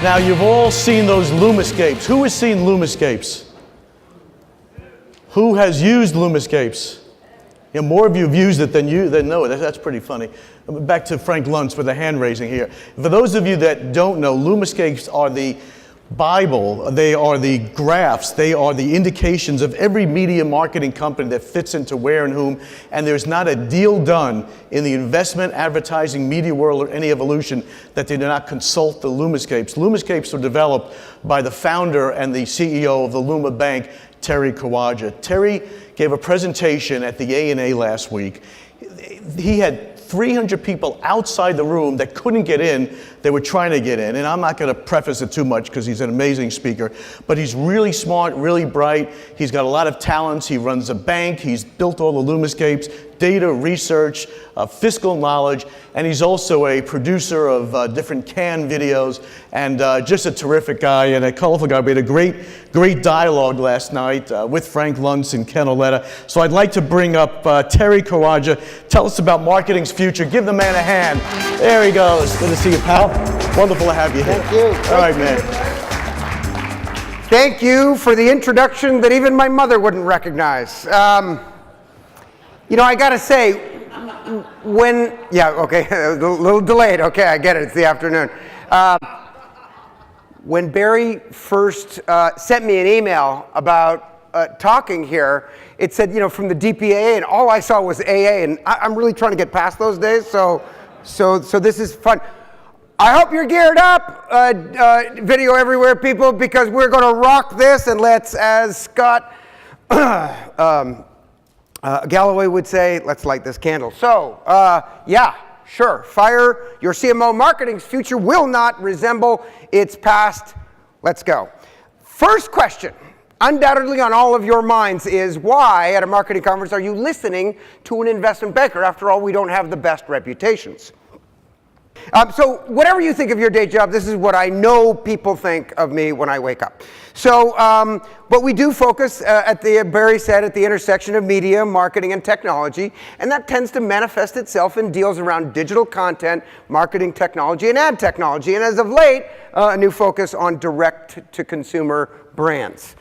Now, you've all seen those Lumascapes. Who has seen Lumascapes? Who has used Lumascapes? Yeah, more of you have used it than know it. That's pretty funny. Back to Frank Luntz with the hand raising here. For those of you that don't know, Lumascapes are the Bible, they are the graphs, they are the indications of every media marketing company that fits into where and whom, and there's not a deal done in the investment, advertising, media world, or any evolution that they do not consult the Lumascapes. Lumascapes were developed by the founder and the CEO of the Luma Bank, Terry Kawaja. Terry gave a presentation at the ANA last week. He had 300 people outside the room that couldn't get in. They were trying to get in. And I'm not going to preface it too much because he's an amazing speaker. But he's really smart, really bright. He's got a lot of talents. He runs a bank. He's built all the Lumascapes, data, research, fiscal knowledge. And he's also a producer of different canned videos. And just a terrific guy and a colorful guy. We had a great dialogue last night with Frank Luntz and Ken Oletta. So I'd like to bring up Terry Kawaja. Tell us about marketing's future. Give the man a hand. There he goes. Good to see you, pal. Wonderful to have you here. Thank you. All right, man. Thank you for the introduction that even my mother wouldn't recognize. You know, I got to say, a little delayed. Okay, I get it. It's the afternoon. When Barry first sent me an email about talking here, it said, you know, from the DPAA, and all I saw was AA, and I'm really trying to get past those days, so this is fun. I hope you're geared up, video everywhere, people, because we're going to rock this, and let's, as Scott Galloway would say, let's light this candle. So, yeah, sure, fire your CMO marketing's future will not resemble its past. Let's go. First question, undoubtedly on all of your minds, is why at a marketing conference are you listening to an investment banker? After all, we don't have the best reputations. So whatever you think of your day job, this is what I know people think of me when I wake up. So, but we do focus, Barry said, at the intersection of media, marketing, and technology, and that tends to manifest itself in deals around digital content, marketing technology, and ad technology, and as of late, a new focus on direct-to-consumer brands.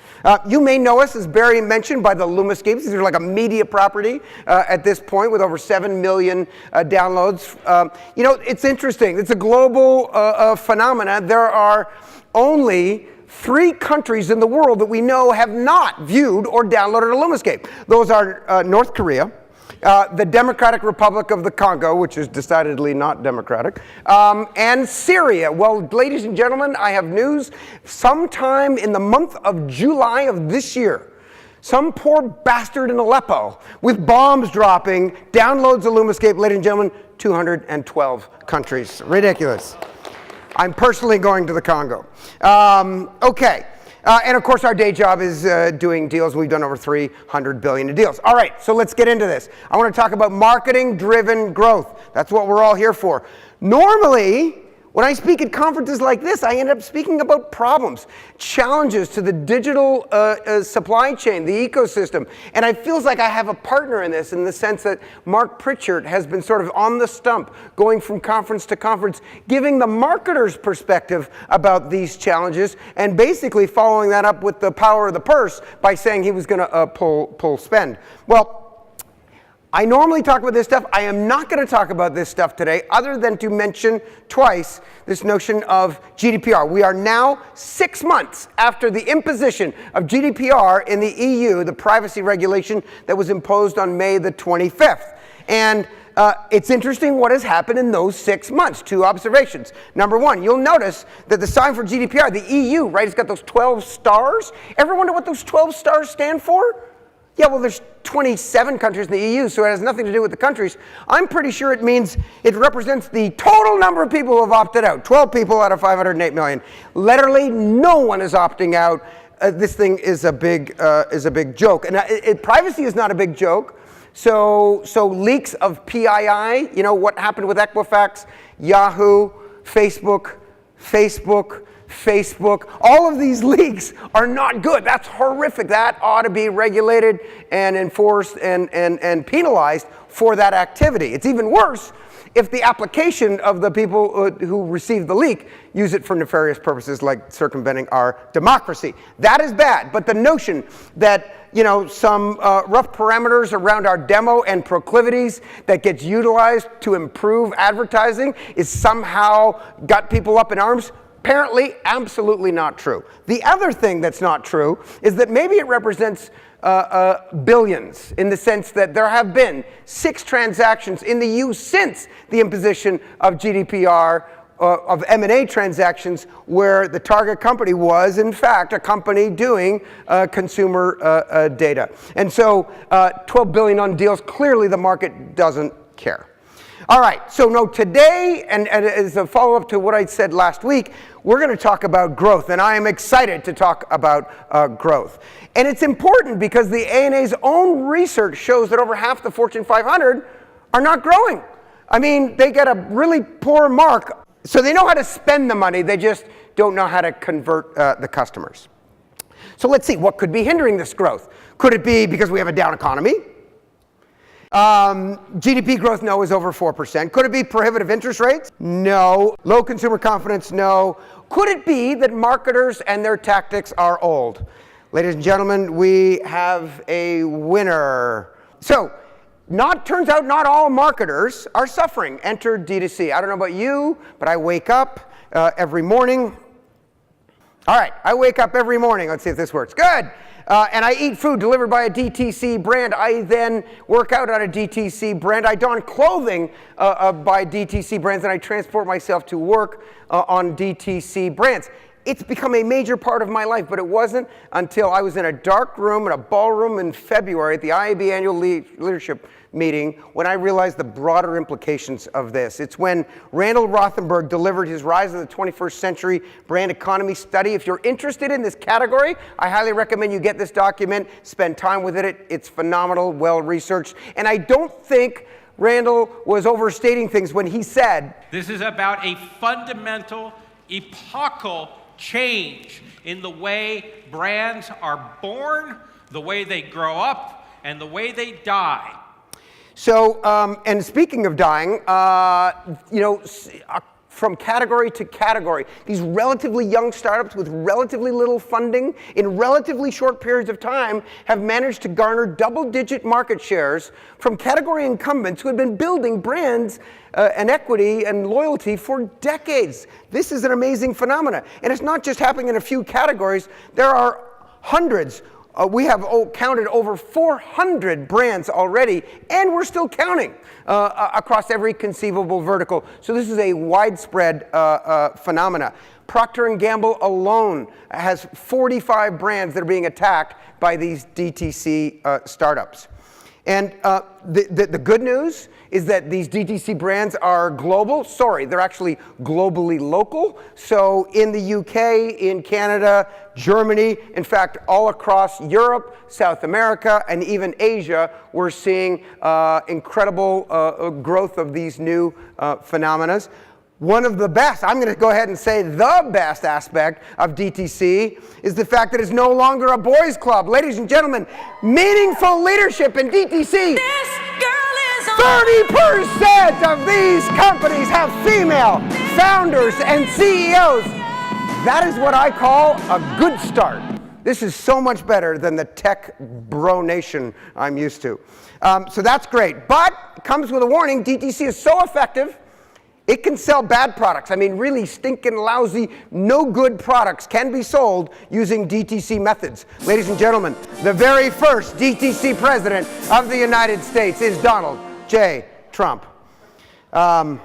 You may know us, as Barry mentioned, by the Lumascapes. These are like a media property at this point with over 7 million downloads. You know, it's interesting. It's a global phenomena. There are only 3 countries in the world that we know have not viewed or downloaded a Lumascape. Those are North Korea, the Democratic Republic of the Congo, which is decidedly not democratic, and Syria. Well, ladies and gentlemen, I have news. Sometime in the month of July of this year, some poor bastard in Aleppo with bombs dropping downloads a Lumascape. Ladies and gentlemen, 212 countries. Ridiculous. I'm personally going to the Congo. Okay. And of course, our day job is doing deals. We've done over 300 billion in deals. All right, so let's get into this. I want to talk about marketing-driven growth. That's what we're all here for. Normally, when I speak at conferences like this, I end up speaking about problems, challenges to the digital supply chain, the ecosystem. And it feels like I have a partner in this, in the sense that Mark Pritchard has been sort of on the stump, going from conference to conference, giving the marketer's perspective about these challenges, and basically following that up with the power of the purse by saying he was going to pull spend. Well, I normally talk about this stuff. I am not going to talk about this stuff today, other than to mention twice this notion of GDPR. We are now 6 months after the imposition of GDPR in the EU, the privacy regulation that was imposed on May the 25th. And it's interesting what has happened in those 6 months. 2 observations. Number one, you'll notice that the sign for GDPR, the EU, right, it's got those 12 stars. Ever wonder what those 12 stars stand for? Yeah, well, there's 27 countries in the EU, so it has nothing to do with the countries. I'm pretty sure it means it represents the total number of people who have opted out. 12 people out of 508 million. Literally, no one is opting out. This thing is a big joke, and privacy is not a big joke. So leaks of PII, you know what happened with Equifax, Yahoo, Facebook, all of these leaks are not good. That's horrific. That ought to be regulated and enforced and penalized for that activity. It's even worse if the application of the people who received the leak use it for nefarious purposes like circumventing our democracy. That is bad, but the notion that some rough parameters around our demo and proclivities that gets utilized to improve advertising is somehow got people up in arms, apparently absolutely not true. The other thing that's not true is that maybe it represents billions, in the sense that there have been 6 transactions in the EU since the imposition of GDPR, of M&A transactions, where the target company was, in fact, a company doing consumer data. And so 12 billion on deals, clearly the market doesn't care. All right, so no, today, and as a follow-up to what I said last week, we're going to talk about growth, and I am excited to talk about growth. And it's important because the ANA's own research shows that over half the Fortune 500 are not growing. I mean, they get a really poor mark. So they know how to spend the money, they just don't know how to convert the customers. So let's see, what could be hindering this growth? Could it be because we have a down economy? GDP growth, no, is over 4%. Could it be prohibitive interest rates? No. Low consumer confidence? No. Could it be that marketers and their tactics are old? Ladies and gentlemen, we have a winner. So, turns out not all marketers are suffering. Enter D2C. I don't know about you, but I wake up every morning. All right, I wake up every morning. Let's see if this works. Good. And I eat food delivered by a DTC brand. I then work out on a DTC brand. I don clothing by DTC brands, and I transport myself to work on DTC brands. It's become a major part of my life, but it wasn't until I was in a dark room in a ballroom in February at the IAB annual leadership meeting when I realized the broader implications of this. It's when Randall Rothenberg delivered his Rise of the 21st Century Brand Economy study. If you're interested in this category, I highly recommend you get this document, spend time with it. It's phenomenal, well-researched. And I don't think Randall was overstating things when he said, "This is about a fundamental, epochal change in the way brands are born, the way they grow up, and the way they die." So, and speaking of dying, from category to category, these relatively young startups with relatively little funding in relatively short periods of time have managed to garner double-digit market shares from category incumbents who have been building brands and equity and loyalty for decades. This is an amazing phenomenon. And it's not just happening in a few categories. There are hundreds. We have counted over 400 brands already, and we're still counting across every conceivable vertical. So this is a widespread phenomena. Procter & Gamble alone has 45 brands that are being attacked by these DTC startups. And the good news is that these DTC brands are global. Sorry, they're actually globally local. So in the UK, in Canada, Germany, in fact, all across Europe, South America, and even Asia, we're seeing incredible growth of these new phenomena. One of the best, I'm going to go ahead and say the best aspect of DTC is the fact that it's no longer a boys' club. Ladies and gentlemen, meaningful leadership in DTC. 30% of these companies have female founders and CEOs. That is what I call a good start. This is so much better than the tech bro nation I'm used to. So that's great. But it comes with a warning. DTC is so effective, it can sell bad products. I mean, really stinking lousy, no good products can be sold using DTC methods. Ladies and gentlemen, the very first DTC president of the United States is Donald J. Trump. Yeah,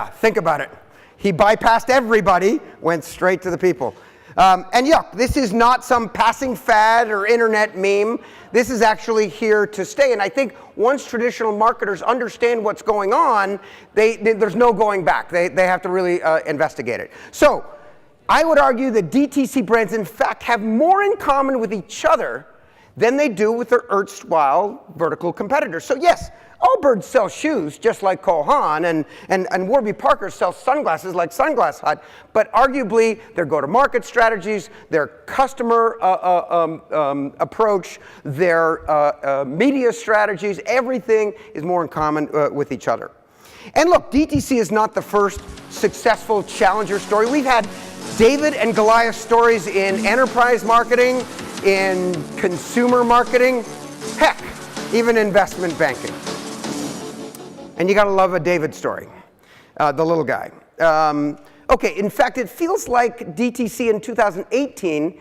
think about it. He bypassed everybody, went straight to the people. And yeah, this is not some passing fad or internet meme. This is actually here to stay. And I think once traditional marketers understand what's going on, there's no going back. They have to really investigate it. So I would argue that DTC brands, in fact, have more in common with each other than they do with their erstwhile vertical competitors. So yes, Allbirds sells shoes just like Cole Haan, and Warby Parker sells sunglasses like Sunglass Hut, but arguably their go-to-market strategies, their customer approach, their media strategies, everything is more in common with each other. And look, DTC is not the first successful challenger story. We've had David and Goliath stories in enterprise marketing, in consumer marketing, heck, even investment banking. And you gotta love a David story, the little guy. Okay, in fact, it feels like DTC in 2018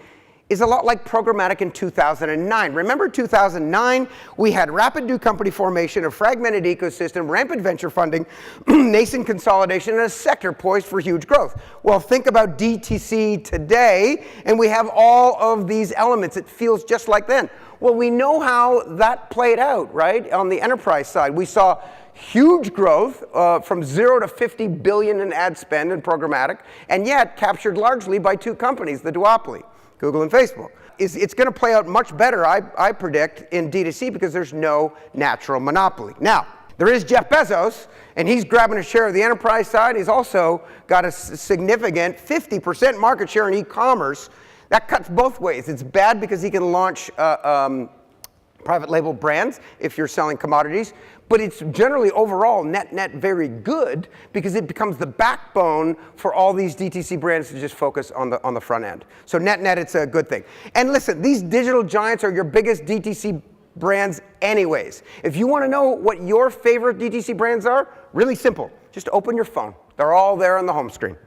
is a lot like programmatic in 2009. Remember 2009? We had rapid new company formation, a fragmented ecosystem, rampant venture funding, nascent consolidation, and a sector poised for huge growth. Well, think about DTC today, and we have all of these elements. It feels just like then. Well, we know how that played out, right? On the enterprise side, we saw huge growth from 0 to 50 billion in ad spend in programmatic, and yet captured largely by two companies, the duopoly, Google and Facebook. It's going to play out much better, I predict, in D2C because there's no natural monopoly. Now, there is Jeff Bezos, and he's grabbing a share of the enterprise side. He's also got a significant 50% market share in e-commerce. That cuts both ways. It's bad because he can launch private label brands if you're selling commodities, but it's generally overall net very good because it becomes the backbone for all these DTC brands to just focus on the front end. So net it's a good thing. And listen, these digital giants are your biggest DTC brands anyways. If you want to know what your favorite DTC brands are, really simple. Just open your phone. They're all there on the home screen.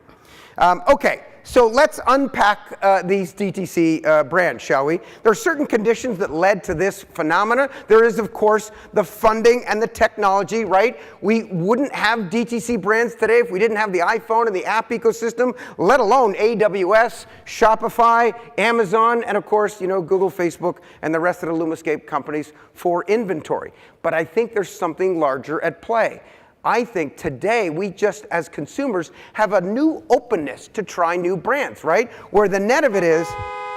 Okay, so let's unpack these DTC brands, shall we? There are certain conditions that led to this phenomena. There is, of course, the funding and the technology, right? We wouldn't have DTC brands today if we didn't have the iPhone and the app ecosystem, let alone AWS, Shopify, Amazon, and of course, Google, Facebook, and the rest of the Lumascape companies for inventory. But I think there's something larger at play. I think today we just, as consumers, have a new openness to try new brands, right? Where the net of it is,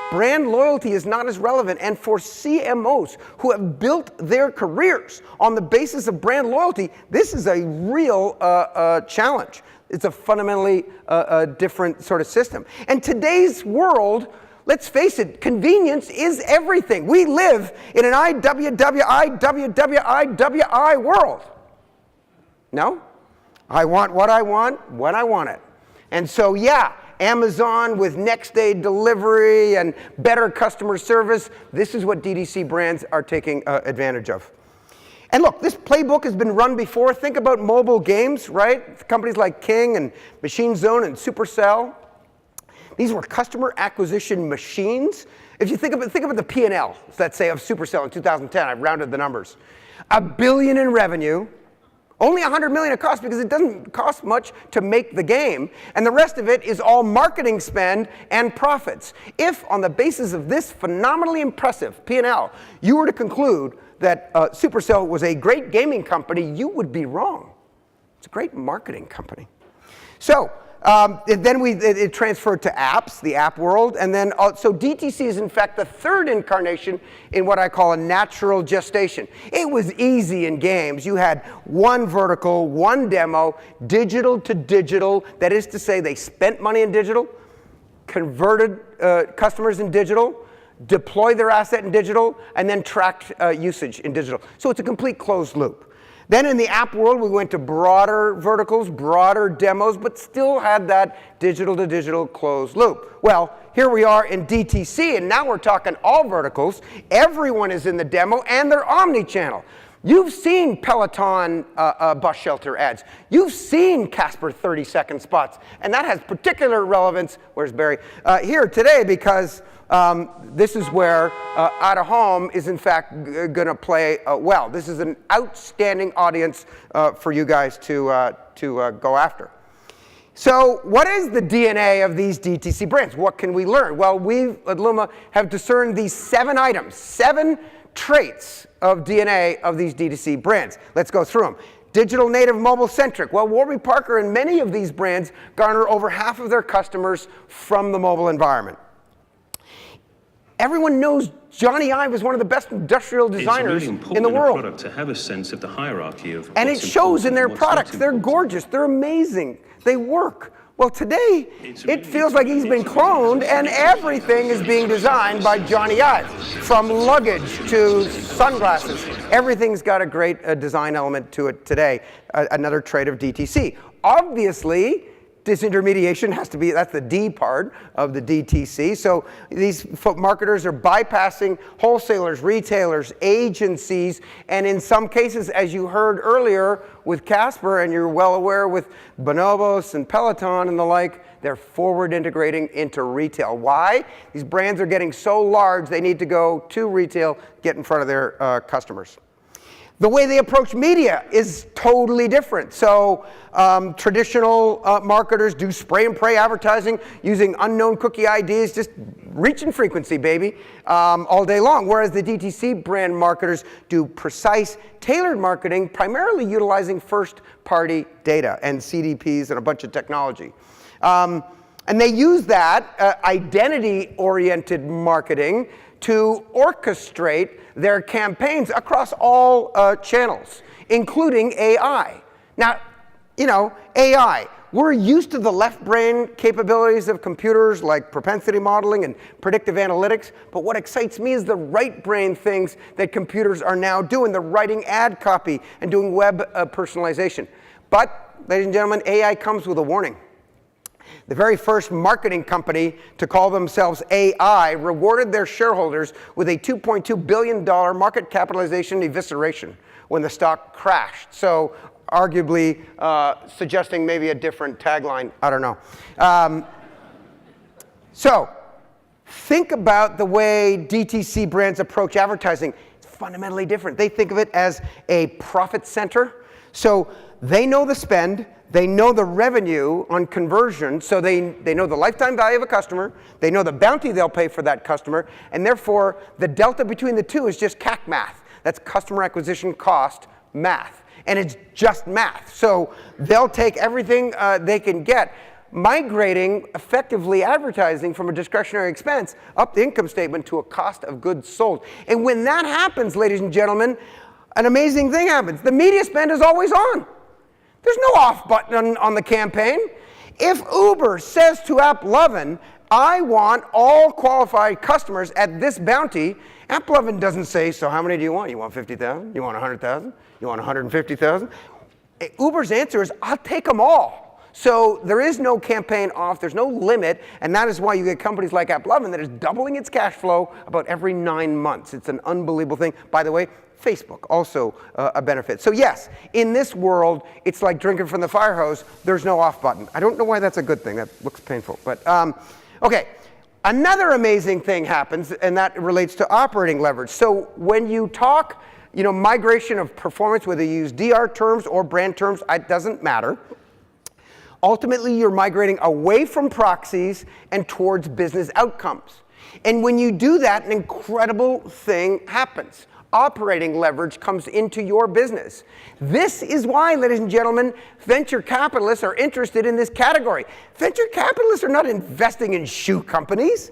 brand loyalty is not as relevant. And for CMOs who have built their careers on the basis of brand loyalty, this is a real challenge. It's a fundamentally different sort of system. And today's world, let's face it, convenience is everything. We live in an IWWI world. No? I want what I want when I want it. And so, yeah, Amazon with next day delivery and better customer service, this is what DTC brands are taking advantage of. And look, this playbook has been run before. Think about mobile games, right? Companies like King and Machine Zone and Supercell. These were customer acquisition machines. If you think about the P&L, let's say, of Supercell in 2010, I've rounded the numbers. $1 billion in revenue, only $100 million it costs because it doesn't cost much to make the game, and the rest of it is all marketing spend and profits. If, on the basis of this phenomenally impressive P&L, you were to conclude that Supercell was a great gaming company, you would be wrong. It's a great marketing company. So, then it transferred to apps, the app world, and then so DTC is in fact the third incarnation in what I call a natural gestation. It was easy in games. You had one vertical, one demo, digital to digital. That is to say, they spent money in digital, converted customers in digital, deployed their asset in digital, and then tracked usage in digital. So it's a complete closed loop. Then in the app world, we went to broader verticals, broader demos, but still had that digital-to-digital closed loop. Well, here we are in DTC, and now we're talking all verticals. Everyone is in the demo, and they're omni-channel. You've seen Peloton bus shelter ads. You've seen Casper 30-second spots, and that has particular relevance, where's Barry, here today, because this is where out of home is in fact going to play well. This is an outstanding audience for you guys to go after. So what is the DNA of these DTC brands? What can we learn? Well, we at Luma have discerned these 7 items, 7 traits of DNA of these DTC brands. Let's go through them. Digital native mobile centric. Well, Warby Parker and many of these brands garner over half of their customers from the mobile environment. Everyone knows Johnny Ive is one of the best industrial designers in the world. Product to have a sense of the hierarchy of and it shows in their products. They're gorgeous. They're amazing. They work. Well, today, it feels like he's been cloned and everything is being designed by Johnny Ive. From luggage to sunglasses, everything's got a great design element to it today. Another trait of DTC. Obviously, disintermediation has to be, that's the D part of the DTC. So these marketers are bypassing wholesalers, retailers, agencies, and in some cases, as you heard earlier with Casper, and you're well aware with Bonobos and Peloton and the like, they're forward integrating into retail. Why? These brands are getting so large, they need to go to retail, get in front of their customers. The way they approach media is totally different. So traditional marketers do spray and pray advertising using unknown cookie IDs, just reach and frequency, baby, all day long. Whereas the DTC brand marketers do precise, tailored marketing, primarily utilizing first-party data and CDPs and a bunch of technology. And they use that identity-oriented marketing to orchestrate their campaigns across all channels, including AI. Now, you know, AI. We're used to the left brain capabilities of computers like propensity modeling and predictive analytics, but what excites me is the right brain things that computers are now doing. They're writing ad copy and doing web personalization. But, ladies and gentlemen, AI comes with a warning. The very first marketing company to call themselves AI rewarded their shareholders with a $2.2 billion market capitalization evisceration when the stock crashed. So arguably suggesting maybe a different tagline. I don't know. So think about the way DTC brands approach advertising. It's fundamentally different. They think of it as a profit center. So they know the spend. They know the revenue on conversion, so they know the lifetime value of a customer, they know the bounty they'll pay for that customer, and therefore the delta between the two is just CAC math. That's customer acquisition cost math, and it's just math. So they'll take everything they can get, migrating effectively advertising from a discretionary expense up the income statement to a cost of goods sold. And when that happens, ladies and gentlemen, an amazing thing happens. The media spend is always on. There's no off button on the campaign. If Uber says to AppLovin, I want all qualified customers at this bounty, AppLovin doesn't say, so how many do you want? You want 50,000? You want 100,000? You want 150,000? Uber's answer is, I'll take them all. So there is no campaign off, there's no limit, and that is why you get companies like AppLovin that is doubling its cash flow about every 9 months. It's an unbelievable thing. By the way, Facebook, also a benefit. So yes, in this world, it's like drinking from the fire hose. There's no off button. I don't know why that's a good thing. That looks painful. But okay, another amazing thing happens, and that relates to operating leverage. So when you talk, you know, migration of performance, whether you use DR terms or brand terms, it doesn't matter. Ultimately, you're migrating away from proxies and towards business outcomes. And when you do that, an incredible thing happens. Operating leverage comes into your business. This is why, ladies and gentlemen, venture capitalists are interested in this category. Venture capitalists are not investing in shoe companies,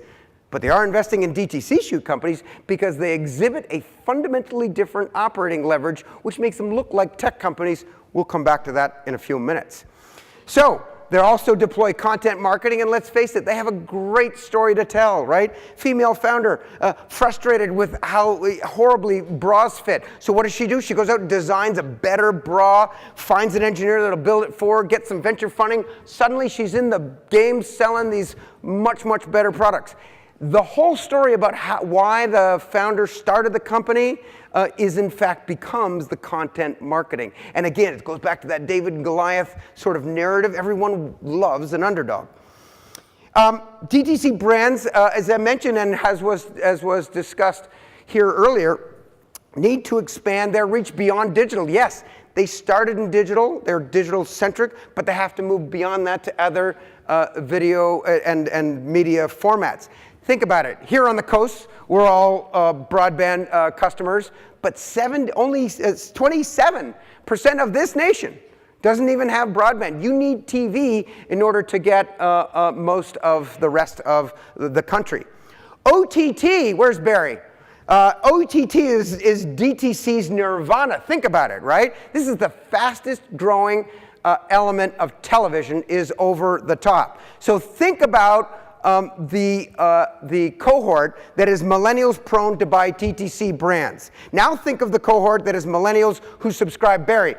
but they are investing in DTC shoe companies because they exhibit a fundamentally different operating leverage, which makes them look like tech companies. We'll come back to that in a few minutes. So, they also deploy content marketing, and let's face it, they have a great story to tell, right? Female founder, frustrated with how horribly bras fit. So what does she do? She goes out and designs a better bra, finds an engineer that'll build it for her, gets some venture funding. Suddenly she's in the game selling these much, much better products. The whole story about why the founder started the company is in fact becomes the content marketing. And again, it goes back to that David and Goliath sort of narrative. Everyone loves an underdog. DTC brands, as I mentioned and as was discussed here earlier, need to expand their reach beyond digital. Yes, they started in digital, they're digital centric, but they have to move beyond that to other video and media formats. Think about it. Here on the coast, we're all broadband customers, but only 27% of this nation doesn't even have broadband. You need TV in order to get most of the rest of the country. OTT, where's Barry? OTT is DTC's nirvana. Think about it, right? This is the fastest growing element of television, is over the top. So think about the cohort that is millennials prone to buy DTC brands. Now think of the cohort that is millennials who subscribe to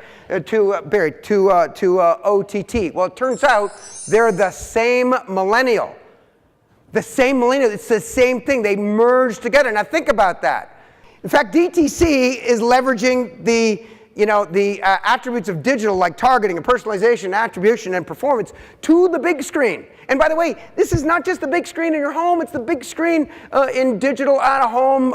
OTT. Well, it turns out they're the same millennial. The same millennial. It's the same thing. They merge together. Now think about that. In fact, DTC is leveraging the attributes of digital, like targeting and personalization, attribution, and performance, to the big screen. And by the way, this is not just the big screen in your home, it's the big screen in digital out-of-home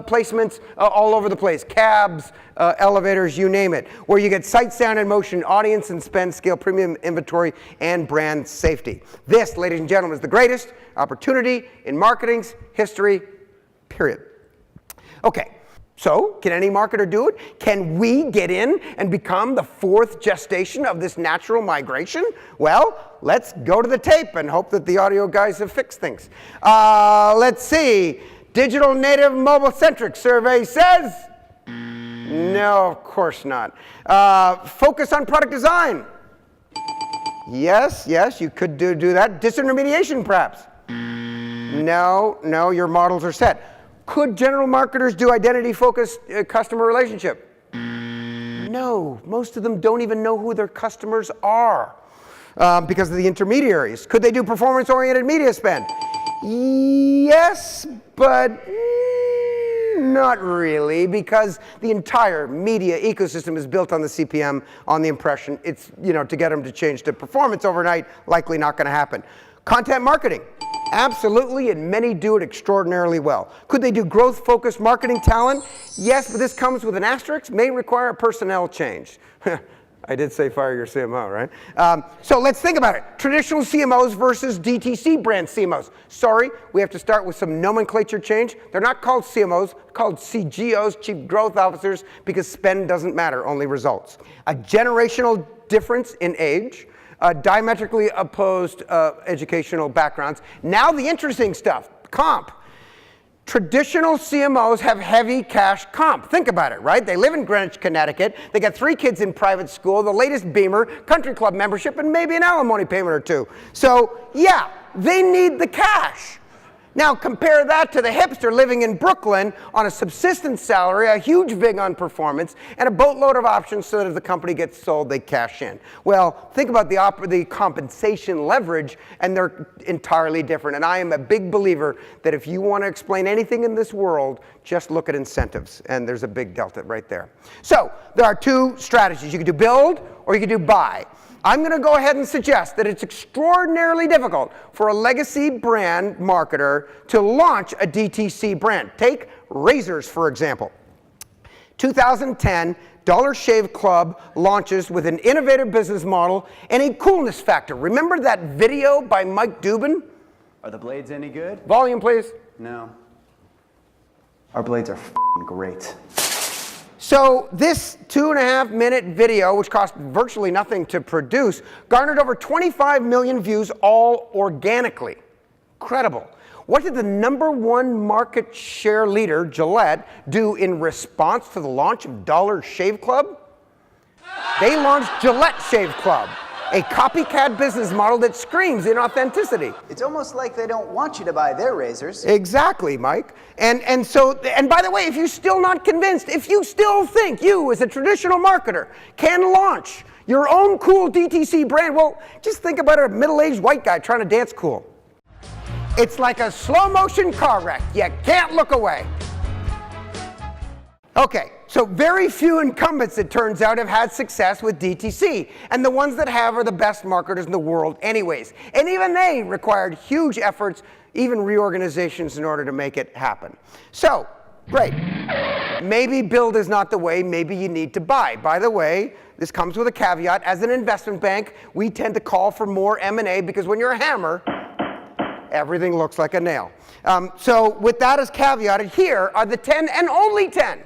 placements all over the place. Cabs, elevators, you name it. Where you get sight, sound, and motion, audience and spend, scale, premium inventory, and brand safety. This, ladies and gentlemen, is the greatest opportunity in marketing's history, period. Okay. So, can any marketer do it? Can we get in and become the fourth gestation of this natural migration? Well, let's go to the tape and hope that the audio guys have fixed things. Let's see. Digital native mobile centric survey says? No, of course not. Focus on product design. Yes, you could do that. Disintermediation, perhaps? No, your models are set. Could general marketers do identity-focused customer relationship? No, most of them don't even know who their customers are because of the intermediaries. Could they do performance-oriented media spend? Yes, but not really, because the entire media ecosystem is built on the CPM, on the impression. It's, to get them to change to performance overnight, likely not going to happen. Content marketing. Absolutely, and many do it extraordinarily well. Could they do growth-focused marketing talent? Yes, but this comes with an asterisk, may require a personnel change. I did say fire your CMO, right? So let's think about it. Traditional CMOs versus DTC brand CMOs. Sorry, we have to start with some nomenclature change. They're not called CMOs, they're called CGOs, Chief Growth Officers, because spend doesn't matter, only results. A generational difference in age. Diametrically opposed educational backgrounds. Now the interesting stuff, comp. Traditional CMOs have heavy cash comp. Think about it, right? They live in Greenwich, Connecticut. They got 3 kids in private school, the latest Beamer, country club membership, and maybe an alimony payment or 2. So yeah, they need the cash. Now compare that to the hipster living in Brooklyn on a subsistence salary, a huge vig on performance, and a boatload of options so that if the company gets sold, they cash in. Well, think about the compensation leverage, and they're entirely different. And I am a big believer that if you want to explain anything in this world, just look at incentives, and there's a big delta right there. So there are 2 strategies. You can do build or you can do buy. I'm going to go ahead and suggest that it's extraordinarily difficult for a legacy brand marketer to launch a DTC brand. Take razors, for example. 2010, Dollar Shave Club launches with an innovative business model and a coolness factor. Remember that video by Mike Dubin? Are the blades any good? Volume, please. No. Our blades are f***ing great. So this 2.5-minute video, which cost virtually nothing to produce, garnered over 25 million views, all organically. Incredible. What did the #1 market share leader, Gillette, do in response to the launch of Dollar Shave Club? They launched Gillette Shave Club, a copycat business model that screams inauthenticity. It's almost like they don't want you to buy their razors. Exactly, Mike. And by the way, if you're still not convinced, if you still think you as a traditional marketer can launch your own cool DTC brand, well, just think about a middle-aged white guy trying to dance cool. It's like a slow-motion car wreck. You can't look away. Okay, so very few incumbents, it turns out, have had success with DTC. And the ones that have are the best marketers in the world anyways. And even they required huge efforts, even reorganizations, in order to make it happen. So, great. Maybe build is not the way, maybe you need to buy. By the way, this comes with a caveat. As an investment bank, we tend to call for more M&A because when you're a hammer, everything looks like a nail. So with that as caveated, here are the 10 and only 10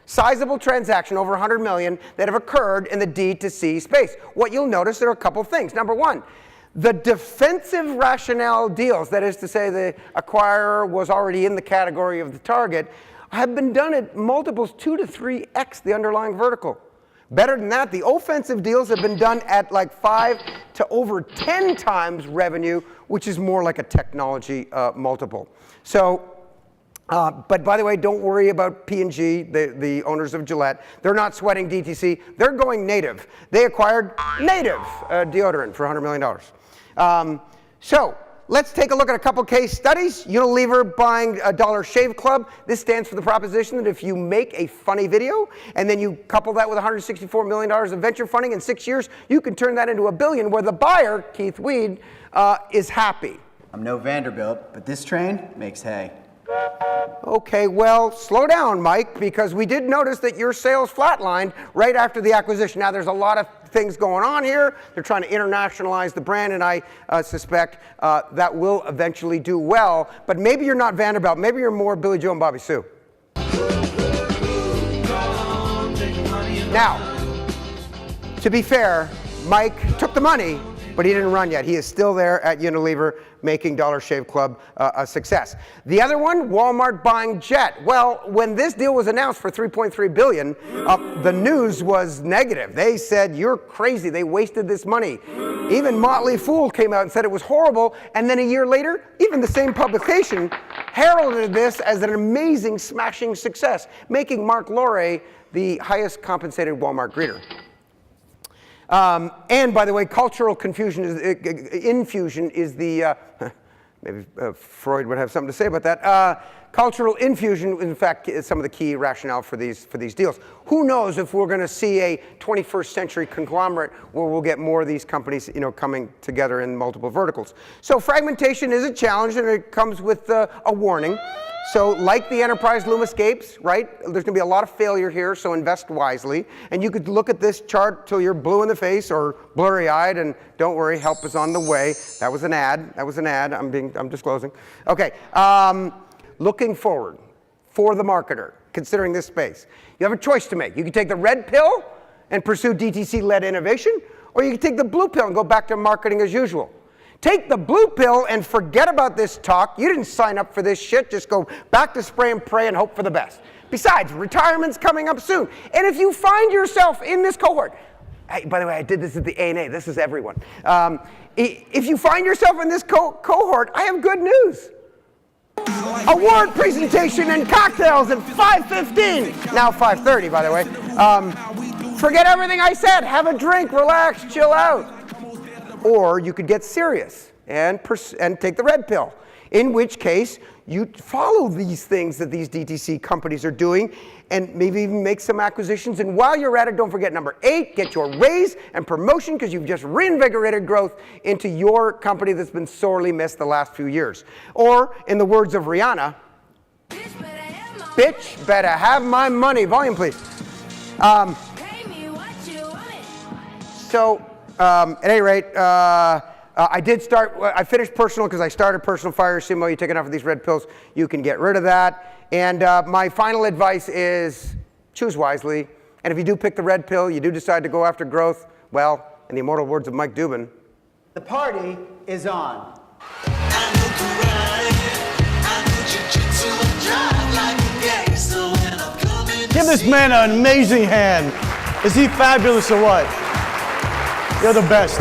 sizable transaction over 100 million that have occurred in the D2C space. What you'll notice, there are a couple things. Number one, The defensive rationale deals, that is to say the acquirer was already in the category of the target, have been done at multiples 2 to 3x the underlying vertical. Better than that, the offensive deals have been done at like 5 to over 10 times revenue, which is more like a technology multiple. So, but by the way, don't worry about P&G, the owners of Gillette. They're not sweating DTC. They're going native. They acquired Native deodorant for $100 million. So let's take a look at a couple case studies. Unilever buying a Dollar Shave Club. This stands for the proposition that if you make a funny video and then you couple that with $164 million of venture funding in 6 years, you can turn that into $1 billion, where the buyer, Keith Weed, is happy. I'm no Vanderbilt, but this train makes hay. Okay, well, slow down, Mike, because we did notice that your sales flatlined right after the acquisition. Now, there's a lot of things going on here. They're trying to internationalize the brand, and I suspect that will eventually do well. But maybe you're not Vanderbilt. Maybe you're more Billy Joe and Bobby Sue. Now, to be fair, Mike took the money, but he didn't run yet. He is still there at Unilever, making Dollar Shave Club a success. The other one, Walmart buying Jet. Well, when this deal was announced for $3.3 billion, the news was negative. They said, you're crazy, they wasted this money. Even Motley Fool came out and said it was horrible, and then a year later, even the same publication heralded this as an amazing, smashing success, making Mark Lorre the highest compensated Walmart greeter. And by the way, cultural infusion is the, maybe Freud would have something to say about that. Cultural infusion, in fact, is some of the key rationale for these deals. Who knows if we're going to see a 21st century conglomerate where we'll get more of these companies, coming together in multiple verticals. So fragmentation is a challenge, and it comes with a warning. So like the enterprise Lumascapes, right? There's going to be a lot of failure here, so invest wisely. And you could look at this chart till you're blue in the face or blurry-eyed, and don't worry, help is on the way. That was an ad. That was an ad. I'm disclosing. Okay. Looking forward for the marketer, considering this space, you have a choice to make. You can take the red pill and pursue DTC-led innovation, or you can take the blue pill and go back to marketing as usual. Take the blue pill and forget about this talk. You didn't sign up for this shit. Just go back to spray and pray and hope for the best. Besides, retirement's coming up soon. And if you find yourself in this cohort, by the way, I did this at the A&A. This is everyone. If you find yourself in this cohort, I have good news. Award presentation and cocktails at 5:15. Now 5:30, by the way. Forget everything I said. Have a drink, relax, chill out. Or you could get serious and take the red pill, in which case you follow these things that these DTC companies are doing and maybe even make some acquisitions. And while you're at it, don't forget number 8, get your raise and promotion, because you've just reinvigorated growth into your company that's been sorely missed the last few years. Or, in the words of Rihanna, bitch better have my money. Volume, please. So, at any rate, I finished personal because I started personal fire. Simo, you take enough of these red pills, you can get rid of that. And my final advice is choose wisely. And if you do pick the red pill, you do decide to go after growth, well, in the immortal words of Mike Dubin, The party is on. Give this man an amazing hand. Is he fabulous or what? You're the best.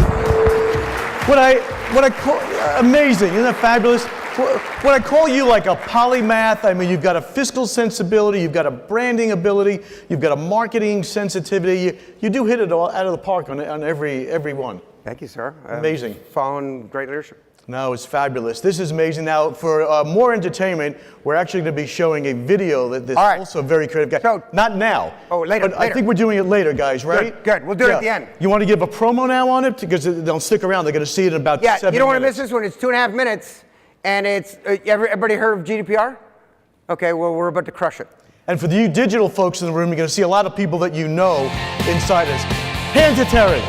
What I call amazing, isn't that fabulous? What I call you like a polymath. I mean, you've got a fiscal sensibility, you've got a branding ability, you've got a marketing sensitivity. You do hit it all out of the park on every one. Thank you, sir. Amazing. Following great leadership. No, it's fabulous. This is amazing. Now, for more entertainment, we're actually going to be showing a video that this also very creative guy. So, not now. Oh, later. But I think we're doing it later, guys, right? Good. We'll do it at the end. You want to give a promo now on it? Because they'll stick around. They're going to see it in about 7 minutes. You don't want to miss this one. It's 2.5 minutes. And it's, everybody heard of GDPR? Okay, well, we're about to crush it. And for you digital folks in the room, you're going to see a lot of people that you know inside us. Hand to Terry.